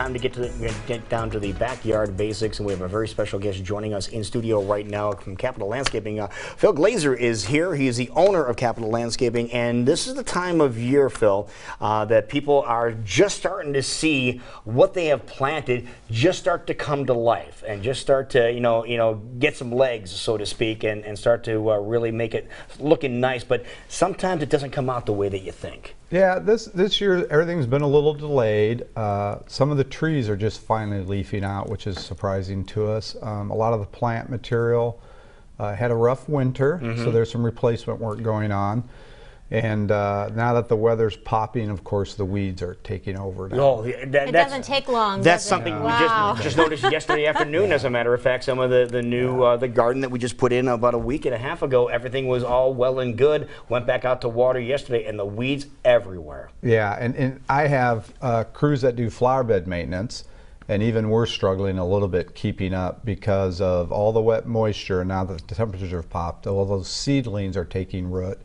Time to get down to the backyard basics, and we have a very special guest joining us in studio right now from Capital Landscaping. Phil Glazer is here. He is the owner of Capital Landscaping, and this is the time of year, Phil, that people are just starting to see what they have planted just start to come to life and just start to get some legs, so to speak, and start to really make it looking nice. But sometimes it doesn't come out the way that you think. Yeah, this year everything's been a little delayed. Some of the trees are just finally leafing out, which is surprising to us. A lot of the plant material had a rough winter, so there's some replacement work going on. And now that the weather's popping, of course, the weeds are taking over now. Oh, it doesn't take long. That's something we just noticed yesterday afternoon. As a matter of fact, some of the new the garden that we just put in about a week and a half ago, everything was all well and good. Went back out to water yesterday, and the weeds everywhere. Yeah, and I have crews that do flower bed maintenance, and even we're struggling a little bit keeping up because of all the wet moisture. And now that the temperatures have popped, all those seedlings are taking root.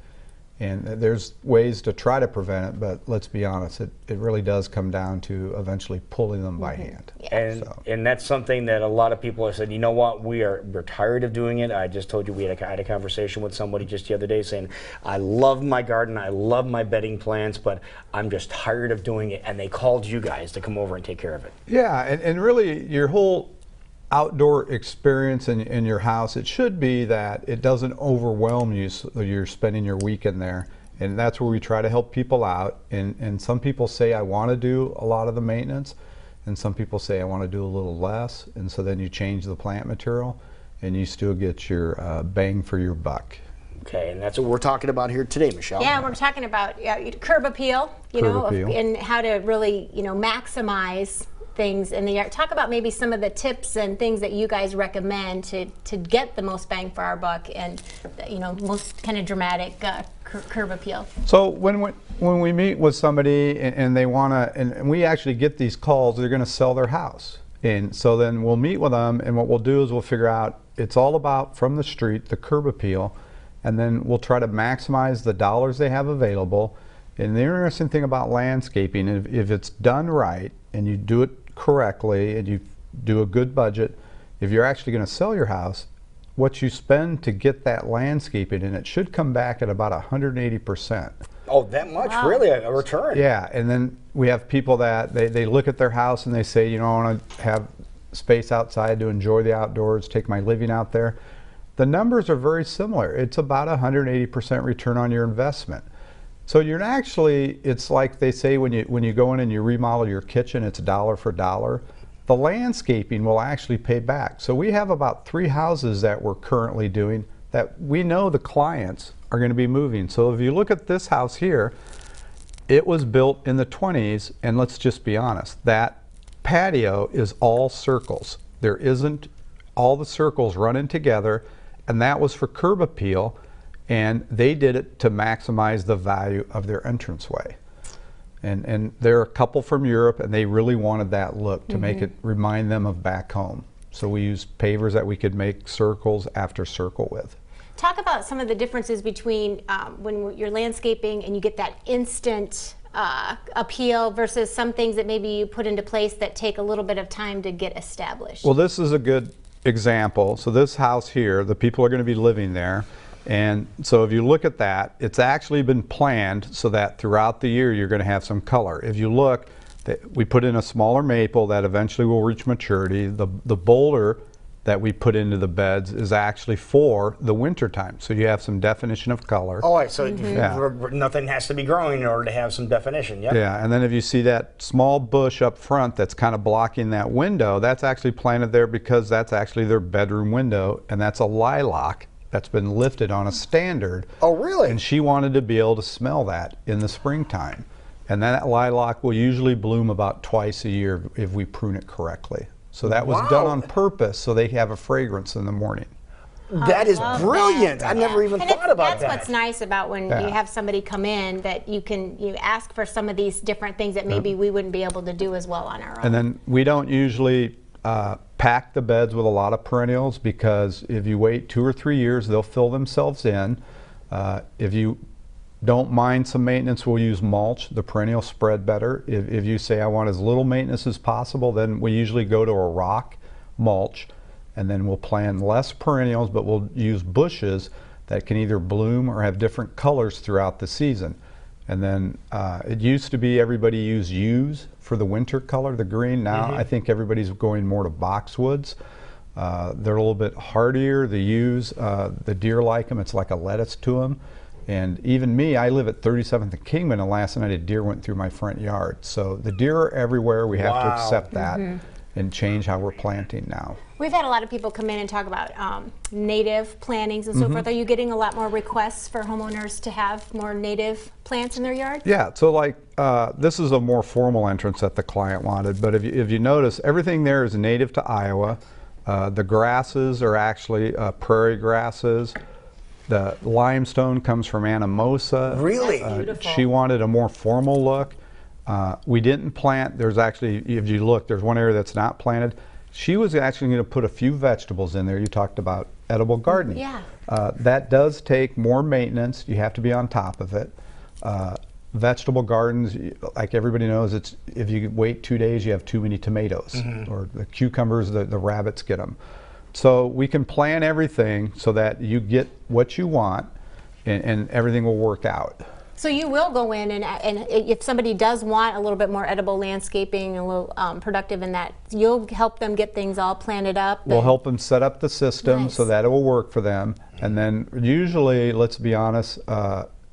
And there's ways to try to prevent it, but let's be honest, it really does come down to eventually pulling them by hand. Yeah. And that's something that a lot of people have said, you know what, we're tired of doing it. I just told you I had a conversation with somebody just the other day saying, I love my garden, I love my bedding plants, but I'm just tired of doing it. And they called you guys to come over and take care of it. Yeah, and really your whole outdoor experience in your house, it should be that it doesn't overwhelm you so you're spending your weekend there. And that's where we try to help people out. And some people say, I want to do a lot of the maintenance, and some people say, I want to do a little less. And so then you change the plant material and you still get your bang for your buck. Okay, and that's what we're talking about here today, Michelle. Yeah, we're talking about curb appeal, and how to really, maximize things in the yard. Talk about maybe some of the tips and things that you guys recommend to get the most bang for our buck and most kind of dramatic curb appeal. So when we meet with somebody and they want to, and we actually get these calls, they're going to sell their house, and so then we'll meet with them, and what we'll do is we'll figure out it's all about from the street the curb appeal, and then we'll try to maximize the dollars they have available. And the interesting thing about landscaping, if it's done right and you do it correctly and you do a good budget, if you're actually going to sell your house, what you spend to get that landscaping, and it should come back at about 180%. Oh, that much? Wow. Really? A return? Yeah, and then we have people that they look at their house and they say, I want to have space outside to enjoy the outdoors, take my living out there. The numbers are very similar. It's about 180% return on your investment. So you're actually, it's like they say when you go in and you remodel your kitchen, it's dollar for dollar. The landscaping will actually pay back. So we have about 3 houses that we're currently doing that we know the clients are going to be moving. So if you look at this house here, it was built in the 20s, and let's just be honest, that patio is all circles. There isn't all the circles running together, and that was for curb appeal. And they did it to maximize the value of their entranceway. And there are a couple from Europe, and they really wanted that look to make it remind them of back home. So we used pavers that we could make circles after circle with. Talk about some of the differences between when you're landscaping and you get that instant appeal versus some things that maybe you put into place that take a little bit of time to get established. Well, this is a good example. So this house here, the people are going to be living there. And so if you look at that, it's actually been planned so that throughout the year you're going to have some color. If you look, we put in a smaller maple that eventually will reach maturity. The boulder that we put into the beds is actually for the winter time. So you have some definition of color. Oh, so nothing has to be growing in order to have some definition. Yep. Yeah, and then if you see that small bush up front that's kind of blocking that window, that's actually planted there because that's actually their bedroom window, and that's a lilac that's been lifted on a standard. Oh, really? And she wanted to be able to smell that in the springtime. And that lilac will usually bloom about twice a year if we prune it correctly. So that was done on purpose so they have a fragrance in the morning. That is brilliant. I never even thought about that. That's what's nice about when you have somebody come in, that you ask for some of these different things that maybe we wouldn't be able to do as well on our own. And then we don't usually pack the beds with a lot of perennials, because if you wait 2 or 3 years, they'll fill themselves in. If you don't mind some maintenance, we'll use mulch. The perennial spread better. If you say I want as little maintenance as possible, then we usually go to a rock mulch, and then we'll plant less perennials, but we'll use bushes that can either bloom or have different colors throughout the season. And then it used to be everybody used yews for the winter color, the green. Now I think everybody's going more to boxwoods. They're a little bit hardier, the yews. The deer like them. It's like a lettuce to them. And even me, I live at 37th and Kingman, and last night a deer went through my front yard. So the deer are everywhere. We have to accept that and change how we're planting now. We've had a lot of people come in and talk about native plantings and so forth. Are you getting a lot more requests for homeowners to have more native plants in their yard? Yeah, so like this is a more formal entrance that the client wanted, but if you notice, everything there is native to Iowa. The grasses are actually prairie grasses. The limestone comes from Anamosa. Really? She wanted a more formal look. We didn't plant. There's actually, if you look, there's one area that's not planted. She was actually going to put a few vegetables in there. You talked about edible gardening. Yeah. That does take more maintenance. You have to be on top of it. Vegetable gardens, like everybody knows, it's if you wait 2 days, you have too many tomatoes, or the cucumbers, the rabbits get them. So we can plan everything so that you get what you want, and everything will work out. So you will go in and if somebody does want a little bit more edible landscaping, a little productive in that, you'll help them get things all planted up. We'll help them set up the system so that it will work for them. And then usually, let's be honest,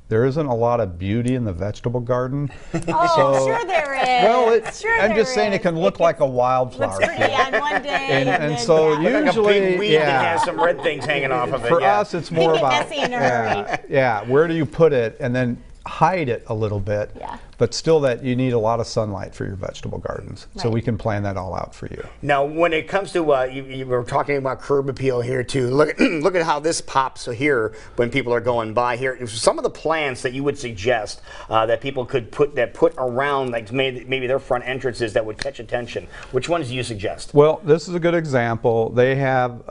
there isn't a lot of beauty in the vegetable garden. Oh, so, sure there is. Well, I'm just saying it can look like a wildflower. Looks pretty on one day. And so usually, like a big weed that has some red things hanging off of it. For us, it's more about messy in a hurry. where do you put it, and then hide it a little bit. Yeah. But still, that you need a lot of sunlight for your vegetable gardens. So we can plan that all out for you. Now, when it comes to you were talking about curb appeal here too. Look at how this pops here when people are going by here. Some of the plants that you would suggest that people could put around, like maybe their front entrances, that would catch attention. Which ones do you suggest? Well, this is a good example. They have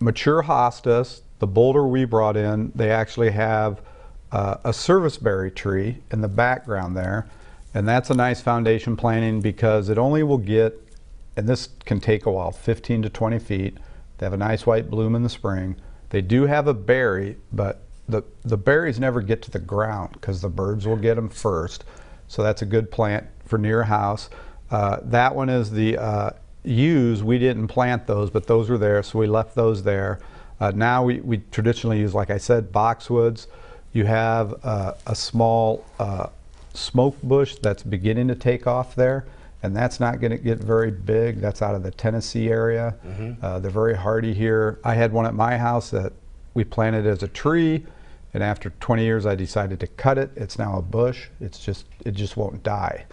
mature hostas. The boulder we brought in, they actually have a serviceberry tree in the background there, and that's a nice foundation planting because it only will get, and this can take a while, 15 to 20 feet. They have a nice white bloom in the spring. They do have a berry, but the berries never get to the ground because the birds will get them first. So that's a good plant for near a house. That one is the yews. We didn't plant those, but those were there, so we left those there. Now we traditionally use, like I said, boxwoods. You have a small smoke bush that's beginning to take off there, and that's not going to get very big. That's out of the Tennessee area. They're very hardy here. I had one at my house that we planted as a tree, and after 20 years I decided to cut it. It's now a bush. It just won't die.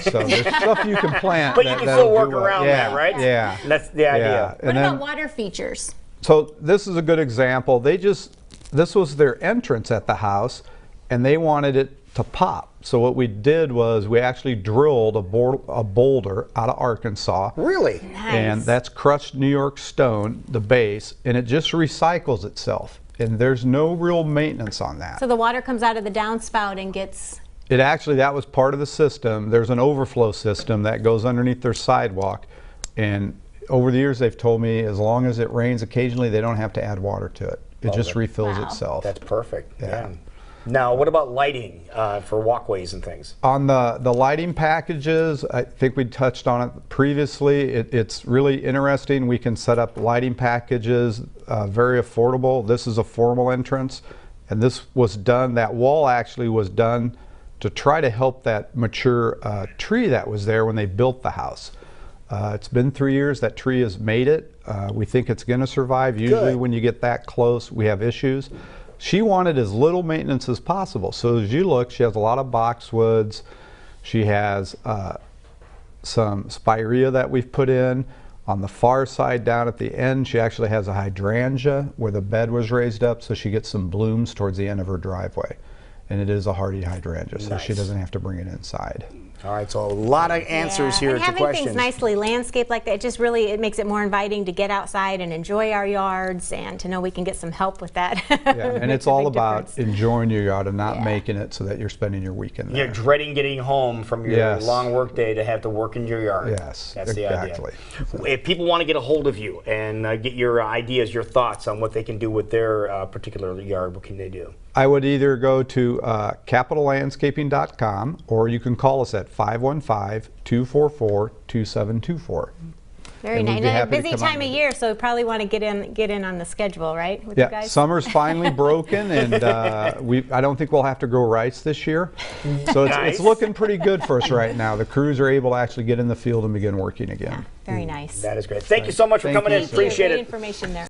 So there's stuff you can plant. But you can still work around that, right? Yeah. That's the idea. What about water features? So this is a good example. This was their entrance at the house, and they wanted it to pop. So what we did was we actually drilled a boulder out of Arkansas. Really? Nice. And that's crushed New York stone, the base, and it just recycles itself. And there's no real maintenance on that. So the water comes out of the downspout and gets... It actually, that was part of the system. There's an overflow system that goes underneath their sidewalk. And over the years, they've told me as long as it rains occasionally, they don't have to add water to it. It just refills itself. That's perfect. Yeah. Now, what about lighting for walkways and things? On the lighting packages, I think we touched on it previously. It's really interesting. We can set up lighting packages, very affordable. This is a formal entrance, and this was done, that wall actually was done to try to help that mature tree that was there when they built the house. It's been 3 years, that tree has made it. We think it's going to survive. Usually when you get that close, we have issues. She wanted as little maintenance as possible. So as you look, she has a lot of boxwoods. She has some spirea that we've put in. On the far side down at the end, she actually has a hydrangea where the bed was raised up, so she gets some blooms towards the end of her driveway. And it is a hardy hydrangea, so she doesn't have to bring it inside. All right, so a lot of answers here and to having questions. things nicely landscaped like that, it makes it more inviting to get outside and enjoy our yards, and to know we can get some help with that. Yeah, and it's all about difference. enjoying your yard and not making it so that you're spending your weekend there. You're dreading getting home from your long work day to have to work in your yard. Yes, that's exactly. the idea. If people want to get a hold of you and get your ideas, your thoughts on what they can do with their particular yard, what can they do? I would either go to capitallandscaping.com, or you can call us at 515-244-2724. Very nice. And a busy time of year, so we probably want to get in on the schedule, right? With you guys? Summer's finally broken, and I don't think we'll have to grow rice this year. So it's looking pretty good for us right now. The crews are able to actually get in the field and begin working again. Yeah, very nice. That is great. Thank you so much for coming in. Appreciate it. Great information there.